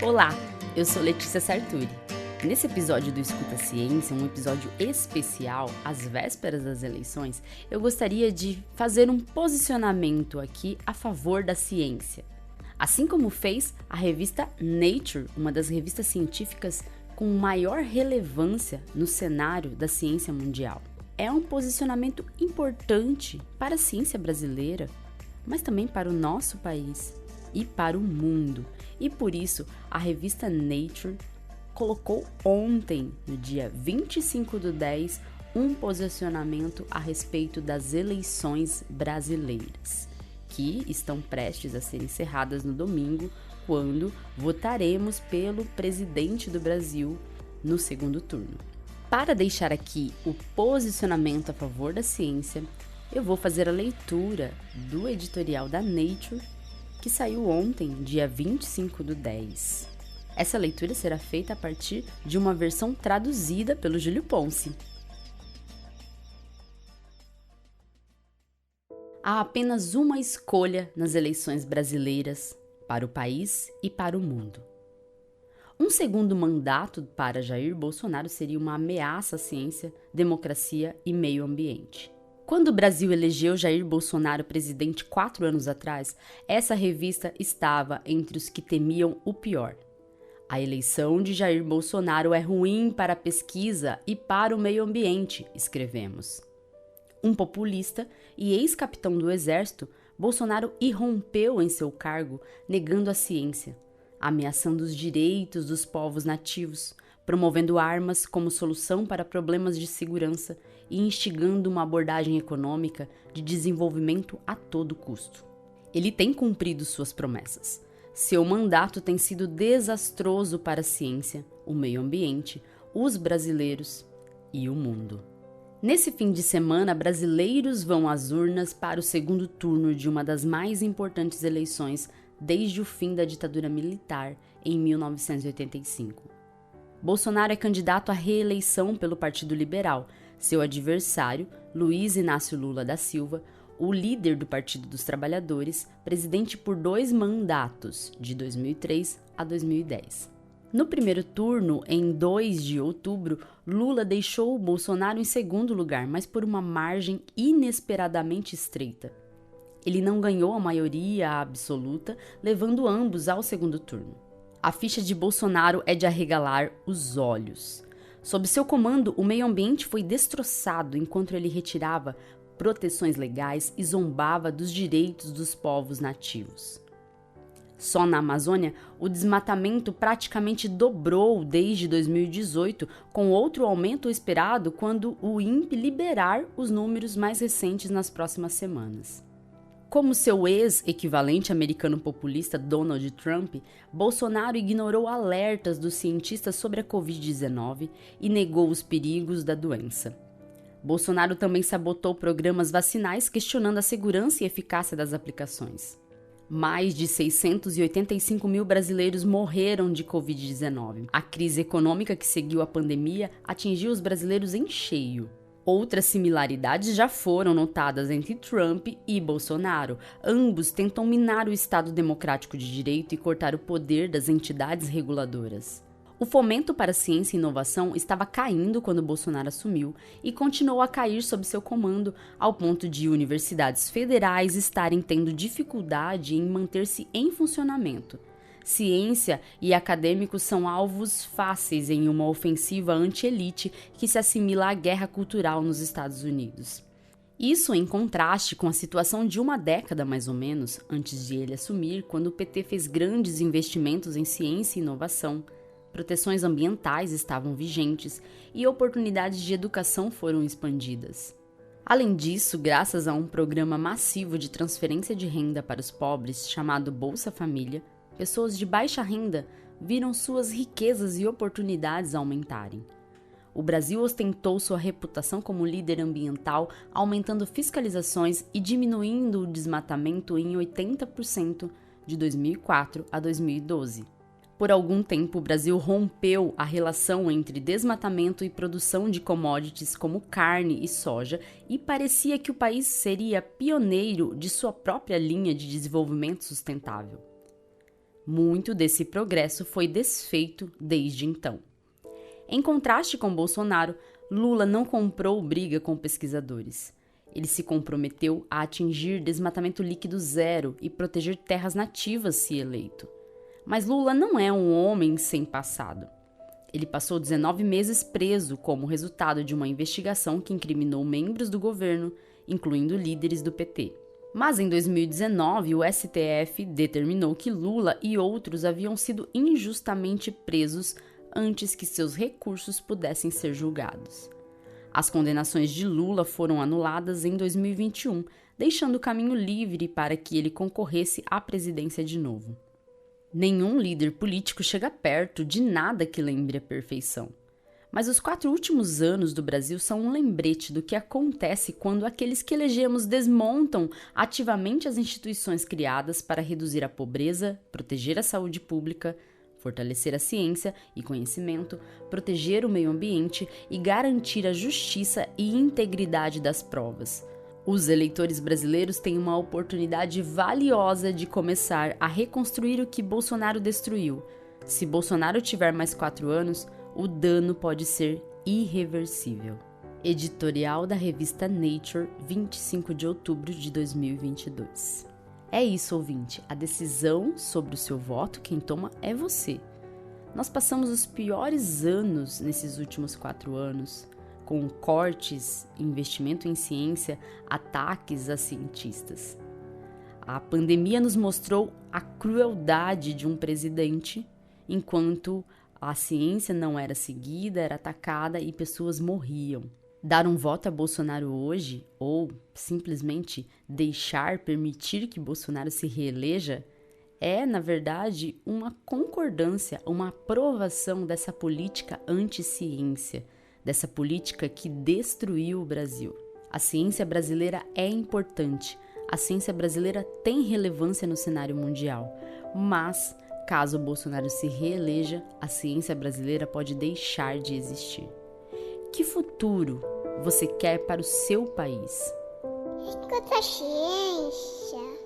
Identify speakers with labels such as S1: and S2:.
S1: Olá, eu sou Letícia Sarturi. Nesse episódio do Escuta Ciência, um episódio especial, às vésperas das eleições, eu gostaria de fazer um posicionamento aqui a favor da ciência. Assim como fez a revista Nature, uma das revistas científicas com maior relevância no cenário da ciência mundial. É um posicionamento importante para a ciência brasileira, mas também para o nosso país e para o mundo. E por isso, a revista Nature colocou ontem, no dia 25/10, um posicionamento a respeito das eleições brasileiras, que estão prestes a ser encerradas no domingo, quando votaremos pelo presidente do Brasil no segundo turno. Para deixar aqui o posicionamento a favor da ciência, eu vou fazer a leitura do editorial da Nature, que saiu ontem, dia 25/10. Essa leitura será feita a partir de uma versão traduzida pelo Júlio Ponce. Há apenas uma escolha nas eleições brasileiras para o país e para o mundo. Um segundo mandato para Jair Bolsonaro seria uma ameaça à ciência, democracia e meio ambiente. Quando o Brasil elegeu Jair Bolsonaro presidente 4 anos atrás, essa revista estava entre os que temiam o pior. A eleição de Jair Bolsonaro é ruim para a pesquisa e para o meio ambiente, escrevemos. Um populista e ex-capitão do Exército, Bolsonaro irrompeu em seu cargo negando a ciência, ameaçando os direitos dos povos nativos, promovendo armas como solução para problemas de segurança e instigando uma abordagem econômica de desenvolvimento a todo custo. Ele tem cumprido suas promessas. Seu mandato tem sido desastroso para a ciência, o meio ambiente, os brasileiros e o mundo. Nesse fim de semana, brasileiros vão às urnas para o segundo turno de uma das mais importantes eleições desde o fim da ditadura militar em 1985. Bolsonaro é candidato à reeleição pelo Partido Liberal. Seu adversário, Luiz Inácio Lula da Silva, o líder do Partido dos Trabalhadores, presidente por 2 mandatos, de 2003 a 2010. No primeiro turno, em 2 de outubro, Lula deixou Bolsonaro em segundo lugar, mas por uma margem inesperadamente estreita. Ele não ganhou a maioria absoluta, levando ambos ao segundo turno. A ficha de Bolsonaro é de arregalar os olhos. Sob seu comando, o meio ambiente foi destroçado enquanto ele retirava proteções legais e zombava dos direitos dos povos nativos. Só na Amazônia, o desmatamento praticamente dobrou desde 2018, com outro aumento esperado quando o INPE liberar os números mais recentes nas próximas semanas. Como seu ex-equivalente americano populista Donald Trump, Bolsonaro ignorou alertas dos cientistas sobre a Covid-19 e negou os perigos da doença. Bolsonaro também sabotou programas vacinais, questionando a segurança e eficácia das aplicações. Mais de 685 mil brasileiros morreram de Covid-19. A crise econômica que seguiu a pandemia atingiu os brasileiros em cheio. Outras similaridades já foram notadas entre Trump e Bolsonaro. Ambos tentam minar o Estado democrático de direito e cortar o poder das entidades reguladoras. O fomento para ciência e inovação estava caindo quando Bolsonaro assumiu e continuou a cair sob seu comando, ao ponto de universidades federais estarem tendo dificuldade em manter-se em funcionamento. Ciência e acadêmicos são alvos fáceis em uma ofensiva anti-elite que se assimila à guerra cultural nos Estados Unidos. Isso em contraste com a situação de uma década mais ou menos antes de ele assumir, quando o PT fez grandes investimentos em ciência e inovação, proteções ambientais estavam vigentes e oportunidades de educação foram expandidas. Além disso, graças a um programa massivo de transferência de renda para os pobres chamado Bolsa Família, pessoas de baixa renda viram suas riquezas e oportunidades aumentarem. O Brasil ostentou sua reputação como líder ambiental, aumentando fiscalizações e diminuindo o desmatamento em 80% de 2004 a 2012. Por algum tempo, o Brasil rompeu a relação entre desmatamento e produção de commodities como carne e soja e parecia que o país seria pioneiro de sua própria linha de desenvolvimento sustentável. Muito desse progresso foi desfeito desde então. Em contraste com Bolsonaro, Lula não comprou briga com pesquisadores. Ele se comprometeu a atingir desmatamento líquido zero e proteger terras nativas se eleito. Mas Lula não é um homem sem passado. Ele passou 19 meses preso como resultado de uma investigação que incriminou membros do governo, incluindo líderes do PT. Mas em 2019, o STF determinou que Lula e outros haviam sido injustamente presos antes que seus recursos pudessem ser julgados. As condenações de Lula foram anuladas em 2021, deixando o caminho livre para que ele concorresse à presidência de novo. Nenhum líder político chega perto de nada que lembre a perfeição. Mas os 4 últimos anos do Brasil são um lembrete do que acontece quando aqueles que elegemos desmontam ativamente as instituições criadas para reduzir a pobreza, proteger a saúde pública, fortalecer a ciência e conhecimento, proteger o meio ambiente e garantir a justiça e integridade das provas. Os eleitores brasileiros têm uma oportunidade valiosa de começar a reconstruir o que Bolsonaro destruiu. Se Bolsonaro tiver mais 4 anos, o dano pode ser irreversível. Editorial da revista Nature, 25 de outubro de 2022. É isso, ouvinte. A decisão sobre o seu voto, quem toma é você. Nós passamos os piores anos nesses últimos 4 anos, com cortes, investimento em ciência, ataques a cientistas. A pandemia nos mostrou a crueldade de um presidente, enquanto a ciência não era seguida, era atacada e pessoas morriam. Dar um voto a Bolsonaro hoje, ou simplesmente permitir que Bolsonaro se reeleja, é, na verdade, uma concordância, uma aprovação dessa política anti-ciência, dessa política que destruiu o Brasil. A ciência brasileira é importante, a ciência brasileira tem relevância no cenário mundial, mas, caso Bolsonaro se reeleja, a ciência brasileira pode deixar de existir. Que futuro você quer para o seu país?
S2: Escuta a ciência.